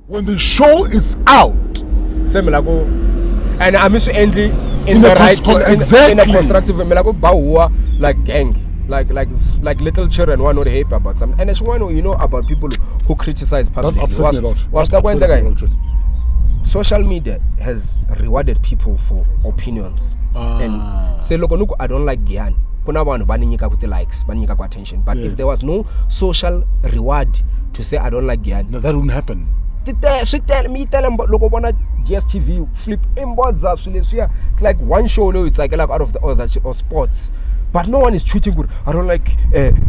When the show is out, and I miss Andy in the right in a constructive way, like gang, like little children who are not happy about something. And it's one about people who criticize publicly. What's that one guy? Social media has rewarded people for opinions. And say, look, I don't like Giyani. Likes, attention. But if there was no social reward to say I don't like Giyani, no, that wouldn't happen. Tell them, look, GSTV flip it's like one show, it's like out of the other or sports. But no one is tweeting good. I don't like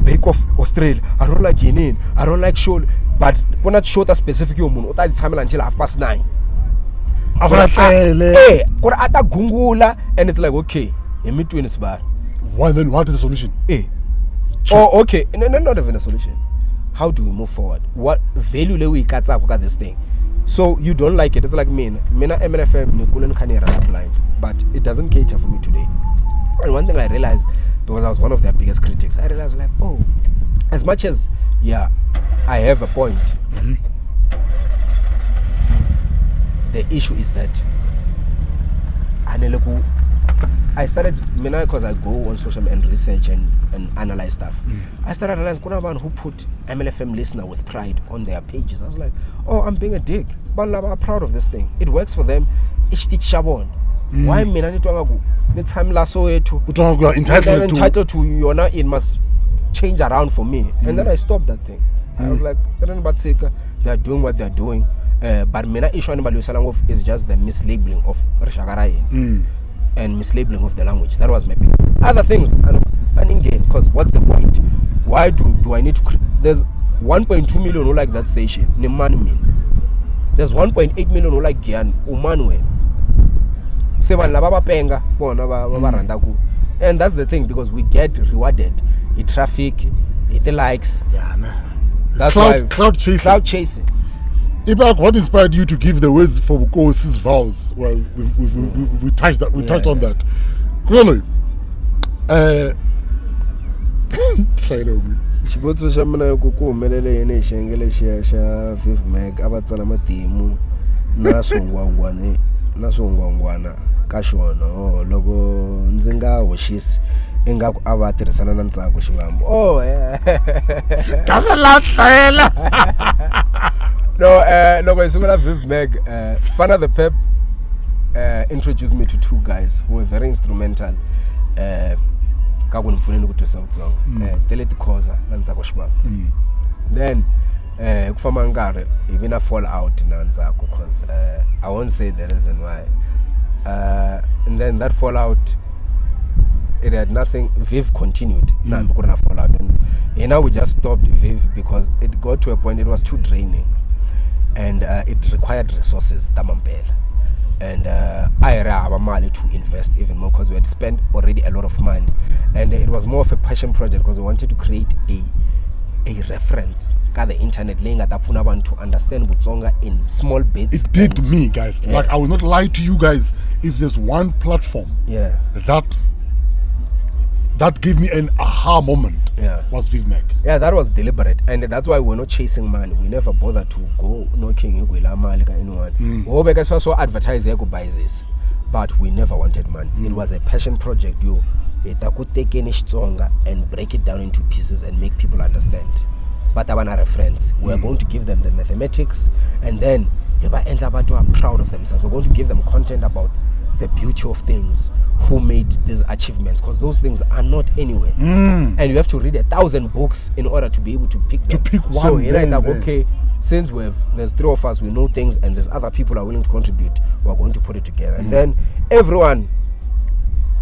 Bake Off Australia. I don't like Giyani. I don't like show. But we're not short a specific until 9:30. And it's like, okay, in between is bad. Why then? What is the solution? Oh, okay. No, not even a solution. How do we move forward? What value do we cut up with this thing? So you don't like it. It's like me. MNFM blind, but it doesn't cater for me today. And one thing I realized, because I was one of their biggest critics, I realized like, oh, as much as I have a point. Mm-hmm. The issue is that I started, because I go on social media and research and analyze stuff. I started realizing Kunaban who put MLFM listener with pride on their pages. I was like, oh, I'm being a dick. But I'm proud of this thing. It works for them. It's Shabon. Why mina nitwangaku? Time lasso to entitled to you now it must change around for me. And then I stopped that thing. I was like, they're doing what they're doing. But mina issue is just the mislabeling of Rishagarai. And mislabeling of the language. That was my biggest. Other things, and again, because what's the point? Why do I need to? There's 1.2 million who like that station. There's 1.8 million who like Giyani. And that's the thing, because we get rewarded. It traffic, it likes. That's clout chasing. Ibak, what inspired you to give the words for Bukosi's vows? Well, we touched that. We touched on that. Clearly, xivutiso xa mina ku humelele yini hi xiyenge lexiya xa Vivmag a va tsala matimu na swihungwangwana ka xona loko ndzi nga hoxisi ingaku a va tirhisana na Ntsako Xivambo. No, look, I saw Vivmag. Fana the Pep introduced me to two guys who were very instrumental. Then, even a fallout in Ntsako, because I won't say the reason why. And then that fallout, it had nothing. Viv continued. We couldn't have fallout, and now we just stopped Viv because it got to a point it was too draining. And it required resources, Tamampela. And I had money to invest even more because we had spent already a lot of money. And it was more of a passion project because we wanted to create a reference. Got the internet laying at Apunaban to understand Botsonga in small bits. It did me, guys. Yeah. Like, I will not lie to you guys. If there's one platform that gave me an aha moment, was Vivmag. Yeah, that was deliberate, and that's why we're not chasing money. We never bothered to go knocking anyone. We also advertise buy this, but we never wanted money. It was a passion project. It could take any Xitsonga and break it down into pieces and make people understand. But our friends, we're going to give them the mathematics, and then they end up proud of themselves. We're going to give them content about the beauty of things, who made these achievements, because those things are not anywhere. And you have to read 1,000 books in order to be able to pick them. So okay, since there's three of us, we know things, and there's other people who are willing to contribute, we're going to put it together. And then everyone,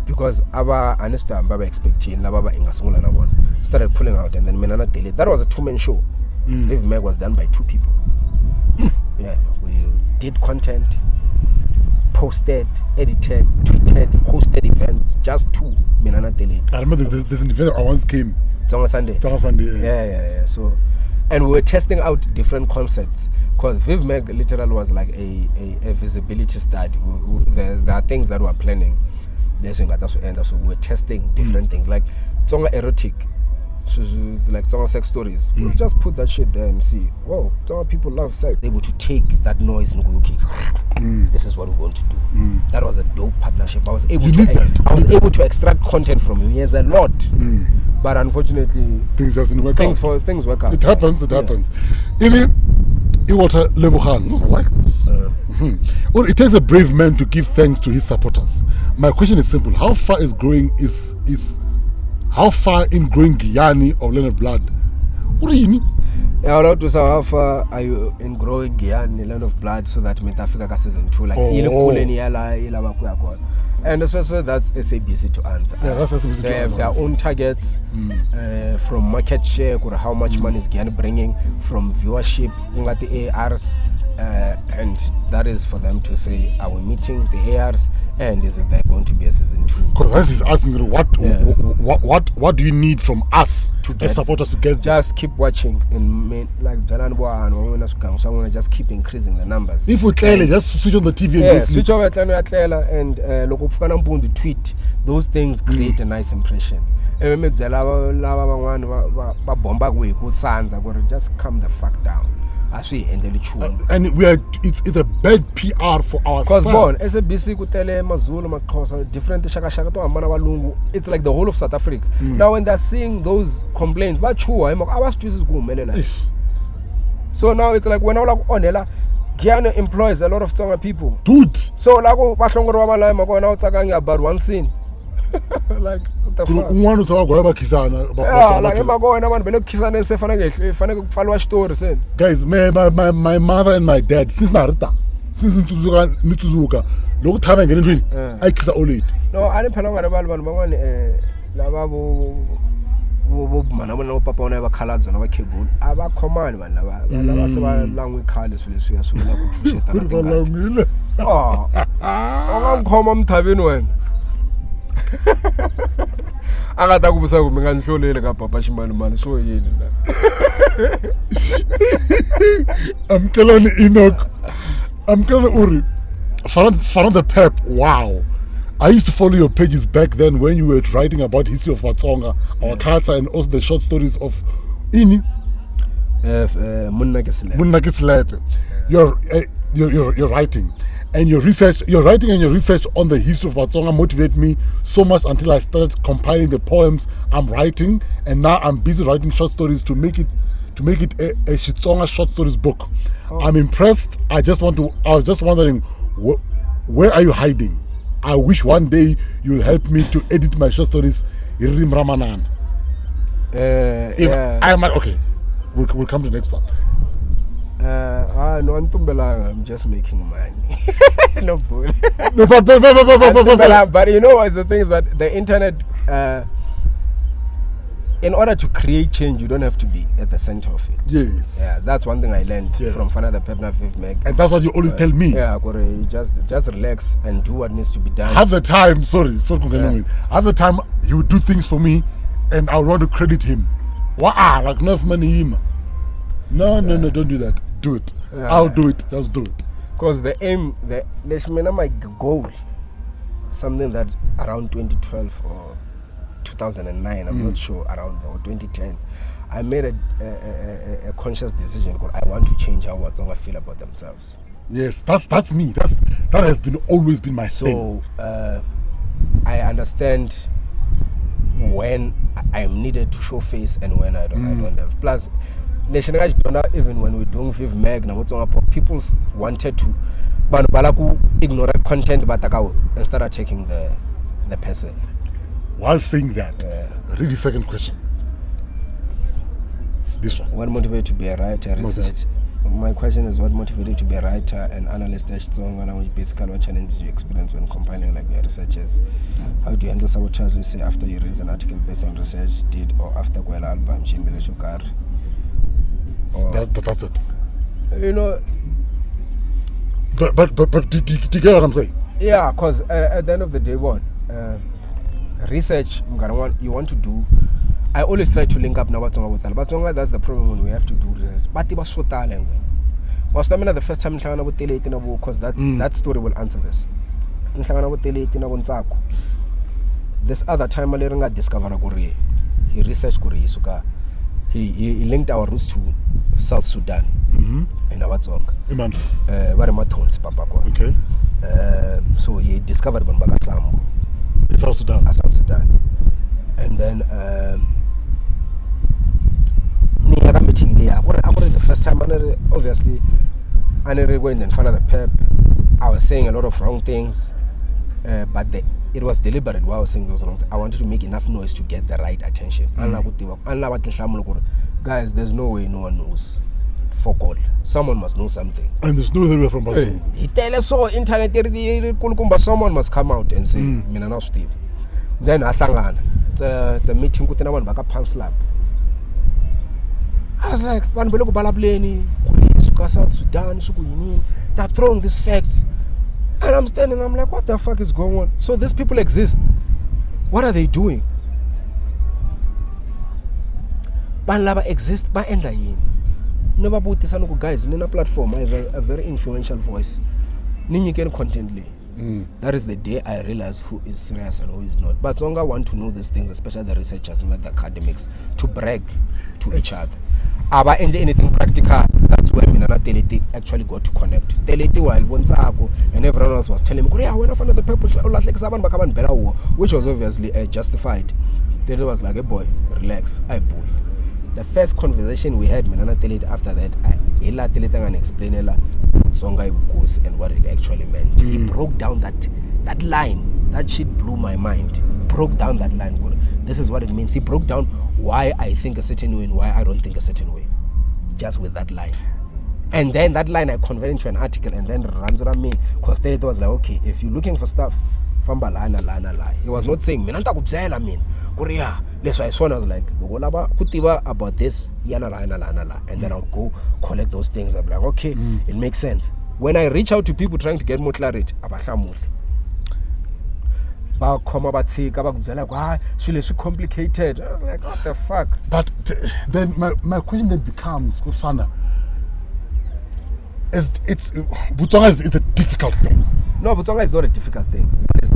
because Aba Anista and Baba expecting Baba Ingasungula Nabon started pulling out, and then Menana Daily. That was a 2-man show. Vivmag was done by 2 people. Yeah, we did content, posted, edited, tweeted, hosted events, just 2 Menana Daily. I remember there's an event I once came. Tonga Sunday. Yeah. So, and we were testing out different concepts, because Vivmag literally was like a visibility study. There are things that we are planning. So we were testing different things, like Tonga erotic. So it's like Tonga sex stories. We'll just put that shit there and see. Whoa, Tonga people love sex. Able to take that noise and go, okay, this is what we're going to do. That was a dope partnership. I was able to extract content from him. He has a lot, but unfortunately, things doesn't work out. Things work out. It happens. It happens. Iwata Lebogang, I like this. Well, it takes a brave man to give thanks to his supporters. My question is simple: how far in growing Giyani or Land of Blood? What do you mean? I would like to say, how far are you in growing Giyani, Land of Blood, so that Metafrica season 2, like and also that's SABC to answer. Yeah, that's SABC they have their own targets from market share, or how much money is Giyani bringing from viewership, the ARs, and that is for them to say, are we meeting the ARs, and is it there going to be a season 2? Because he's asking what do you need from us as supporters to get? Just keep watching like Jalanwa and so I'm gonna just keep increasing the numbers. If we clearly just switch on the TV and switch over and look the tweet, those things create a nice impression. Just calm the fuck down. And it's a bad PR for ourselves. Because born SABC kutele Mazulu Maxhosa different shaka to amana balungu. It's like the whole of South Africa. Now when they're seeing those complaints, so now it's like when I like Onela, Giyani employs a lot of Tonga people. Dude. So like about one scene. Like what the fuck? Guys, my mother and my dad since Nitsuzuka look time and getting I kiss all it. No, I didn't mana papa ona ba khaladzo na ba khebula aba command man laba seba langwe khale sweleswi yasula kufusheta na tingati ongamkhoma umthabeni wena angata kubusa kumbe nganhlolele ka papa shimani mani so yini na amkelani Enoch amkele uri Fumani the Pep. Wow, I used to follow your pages back then when you were writing about history of Watsonga, our culture, and also the short stories of Ini. You're writing and your research. Your writing and your research on the history of Watsonga motivate me so much until I started compiling the poems I'm writing, and now I'm busy writing short stories to make it a Xitsonga short stories book. I'm impressed. I was just wondering, where are you hiding? I wish one day you'll help me to edit my short stories. Irim Ramanan. Okay. We'll come to the next one. No, I'm just making money. No fool. No, but you know, the thing is that the internet, in order to create change, you don't have to be at the center of it. Yes. Yeah, that's one thing I learned from Fumani the Pep Meg. And that's what you always tell me. Yeah, you just relax and do what needs to be done. Half the time, half the time he would do things for me, and I would want to credit him. Wow, like enough money him. No, don't do that. Do it. I'll do it. Just do it. Because the aim, my goal, something that around 2012 or 2009, I'm not sure, around, or 2010, I made a conscious decision because I want to change how Watsonga feel about themselves. Yes, that's me. That has always been my thing. So I understand when I am needed to show face and when I don't have. Plus, even when we're doing Viv Meg, people wanted to ignore content and start attacking the person. While saying that, read the second question. This one. What motivated to be a writer? Research. My question is, what motivated you to be a writer and analyst which basically what challenges you experience when compiling like your researchers? How do you handle sabotage, say, after you raise an article based on research did or after Kwela album Chimbele Shukar? That's it. You know. But do you get what I'm saying? Yeah, because at the end of the day, research you want to do. I always try to link up now Batonga, that's the problem when we have to do research. But it was so talent. Was the first time because that story will answer this. This other time I discovered he researched Korea. He linked our roots to South Sudan. In our song. Okay. So he discovered Banbaga Sambo. In South Sudan. South Sudan. And then meeting there. The first time, obviously, I never went in front of the pep. I was saying a lot of wrong things, but it was deliberate why I was saying those wrong things. I wanted to make enough noise to get the right attention. Guys, there's no way no one knows. For all. Someone must know something. And there's no way from Basel. He tell us so internet someone must come out and say, Mina now Steve. Then Asangana. It's a meeting with one back up slap. I was like, one below Balableni, South Sudan, they're throwing these facts. And I'm standing, I'm like, what the fuck is going on? So these people exist. What are they doing? Banlaba exist by ending. Never put this on guys in a platform. I have a very influential voice. Ninyiken contently. That is the day I realized who is serious and who is not. But Zonga want to know these things, especially the researchers and the academics, to brag to each other. Aba anything practical. That's when Minana Teleti actually got to connect. Teleti while Bonsago and everyone else was telling me, Korea, when I found the people like Saban Bakaban better war, which was obviously justified. Teleti was like, hey boy, relax, I pull. The first conversation we had, Minana Teleti, after that, Ela Teleti and explain Ela Zonga goes and what it actually meant. He broke down that line. That shit blew my mind. Broke down that line. This is what it means. He broke down why I think a certain way and why I don't think a certain way. Just with that line. And then that line I converted into an article and then runs around me. Because then it was like, okay, if you're looking for stuff, Famba lana. He was not saying, Minanta Kubzela mean. Korea. That's why I saw, I was like, about this, yana. And then I'll go collect those things. I'm like, okay, it makes sense. When I reach out to people trying to get more clarity, it's complicated. I was like, what the fuck? But then my question then becomes, Kosana, Butsonga is a difficult thing. No, Butsonga is not a difficult thing.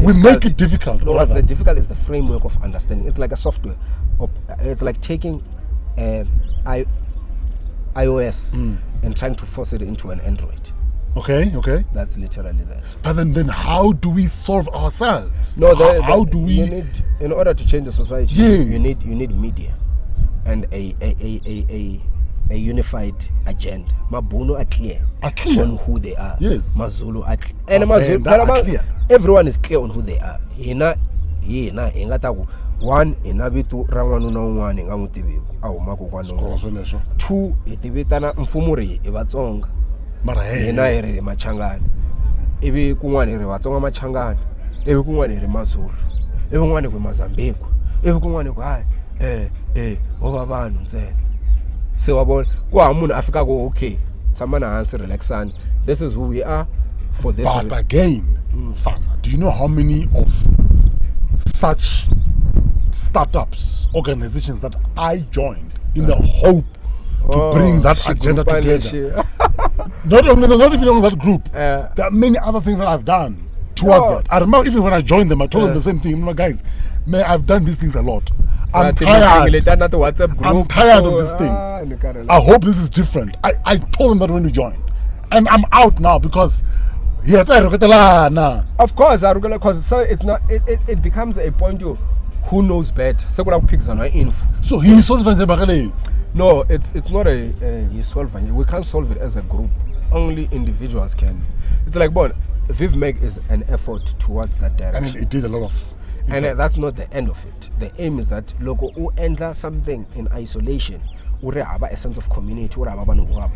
We make it difficult. No, what's the difficult is the framework of understanding. It's like a software. It's like taking iOS and trying to force it into an Android. Okay. That's literally that. But then how do we solve ourselves? No, how do we? You need, in order to change the society, you need media and a unified agenda. Mabuno are clear on who they are. Yes. Mazulu are clear. And Mazulu, everyone is clear on who they are. One, inabitu rangwanu na umwane ngamutibiku au mako kwano. Two, itibitana mfumuri ibatsonga. Mara yena ere machangana. Ibi kungwane ere batsonga machangana. Ibi kungwane ere Mazulu. Ibi kungwane kwe Mazambiko. Ibi kungwane kwa obabanu ntsena. So kwa umuntu afika go okay. Samana answer relaxan. This is who we are for this. But again, do you know how many of such startups, organizations that I joined in the hope to bring that agenda together? Not even on that group. There are many other things that I've done towards that. I remember even when I joined them, I told them the same thing. I'm like, guys, man, I've done these things a lot. I'm tired. I'm tired of these things. I hope this is different. I told them that when we joined. And I'm out now because of course, because it's not. It becomes a point of who knows better. So he solved it. No, it's not he solve it. We can't solve it as a group. Only individuals can. It's like VivMeg is an effort towards that direction. And it did a lot of. And that's not the end of it. The aim is that logo who enter something in isolation, ure have a sense of community, ure have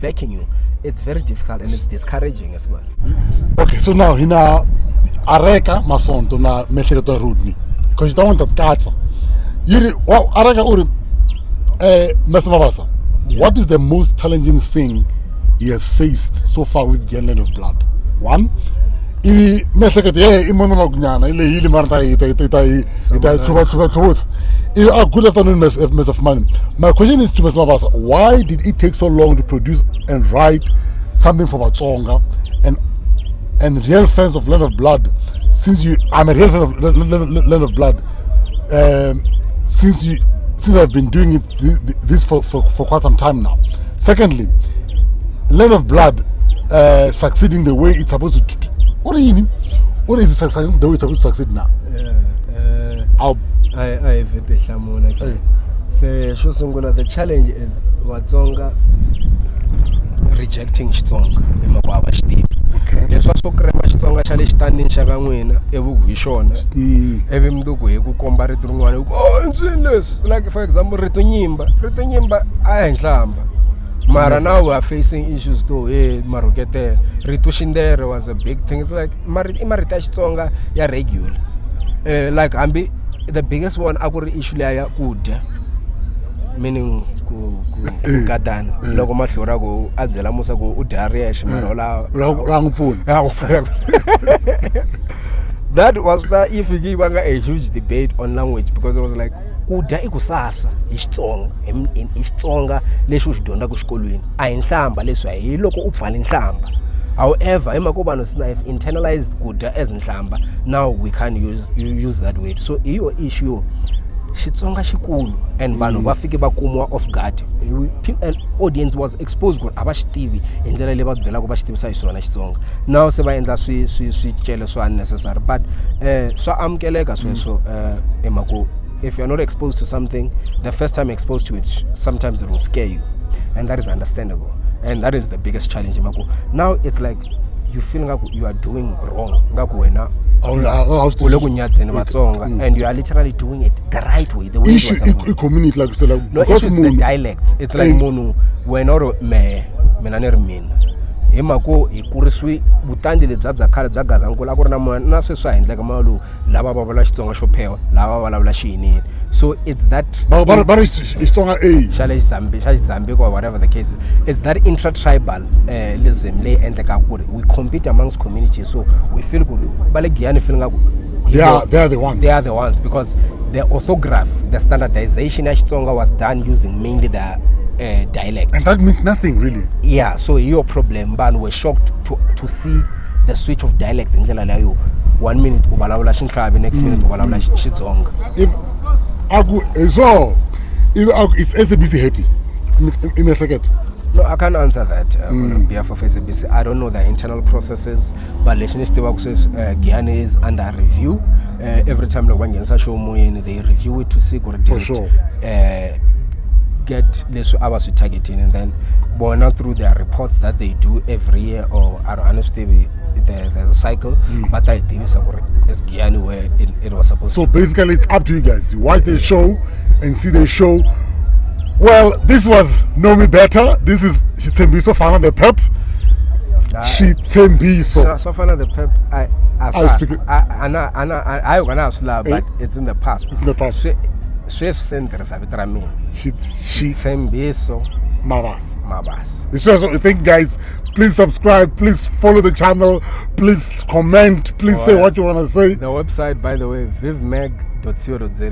backing you. It's very difficult and it's discouraging as well. Okay, so now hina areka masonto na mehleketo rudni. Because you don't want that katsa. Yiri wow areka uri Mr. Mabasa. What is the most challenging thing he has faced so far with Giyani Land of Blood? One, I mehleketo imono kunyana ile hili maranta ita good afternoon, Mr. Fumani. My question is to Mr. Mabasa. Why did it take so long to produce and write something for Batsonga and real fans of Land of Blood? Since I'm a real fan of Land of Blood, since I've been doing this for quite some time now. Secondly, Land of Blood succeeding the way it's supposed to. What is it succeeding the way it's supposed to succeed now? So the challenge is Vatsonga rejecting Xitsonga emakwava xitivi. Leswi swo krema Xitsonga xa le xitandini xa ka n'wina evuku hi xona evi mundzuku hi ku komba rito rin'wana like for example rito nyimba a hi nhlamba mara now we are facing issues to maruketela. Rito xindere was a big thing. It's like marito ya Xitsonga ya regular like hambi the biggest one a ku ri issue leya ya kudya, meaning ku gadana loko mahlora ku a byela musa ku u dya riyexe mara that was the if you give a huge debate on language, because it was like kudya ikusasa hi Xitsonga hi Xitsonga lexi u xi dyondza ku xikolweni a hi nhlamba leswi hi loko u pfala nhlamba. However, if internalized kudya as nhlamba, now we can't use that word. So your issue Xitsonga xikulu and vanhu va fike va kumiwa off guard. An audience was exposed ku ava xitivi hi ndlela leyi va byela ku va xitivisa hi swona Xitsonga. Now se va endla swicele swo unnecessary, but swa amukeleka sweswo emaku if you're not exposed to something the first time you're exposed to it, sometimes it will scare you, and that is understandable, and that is the biggest challenge emaku. Now it's like you feel like you are doing wrong ngaku wena and you are literally doing it the right way, the way it was supposed. Community like no, it's the dialect. It's like munu wenoro me menaneri mina himako hi kuriswi vutandi lebyi bya khale bya gazankulu a ku ri na mona na sweswi a endleka malu lava va vulavula Xitsonga xo phewa lava va vulavula xiyinini. So it's that Xitsonga xa le Xizambique or whatever the case is. It's that intra-tribalism leyi endleka ku ri we compete amongst communities, so we feel good va le Giyani feeling like they are the ones. They are the ones because the orthograph, the standardization of Xitsonga was done using mainly the dialect, and that means nothing really. Yeah, so your problem, but we're shocked to see the switch of dialects in general. 1 minute ubalawula Xinhlabi, next minute ubalawula Xitsonga. So is SABC happy in a second? No, I can't answer that on behalf of SABC. I don't know the internal processes, but Giyani is under review. Every time they review it to see for sure. Get less hours with targeting, and then born out through their reports that they do every year, or I don't understand the cycle, but I think it's Giyani where it was supposed to. So basically it's up to you guys. You watch the show and see the show. Well, this was Know Me Better. This is Shitsembiso Fana the Pep. Shitsembiso. So Fana the Pep, but it's in the past. It's in the past. Shitsembiso Mabas. Thank you guys. Please subscribe. Please follow the channel. Please comment. Please say what you want to say. The website, by the way, vivmag.co.za.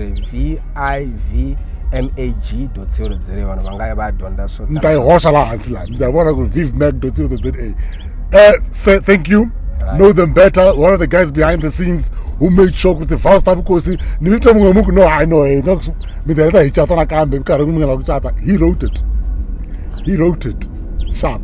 vivmag.co.za. Thank you. Right. Know them better. One of the guys behind the scenes who made sure with the first time because I know he wrote it. He wrote it. Sharp.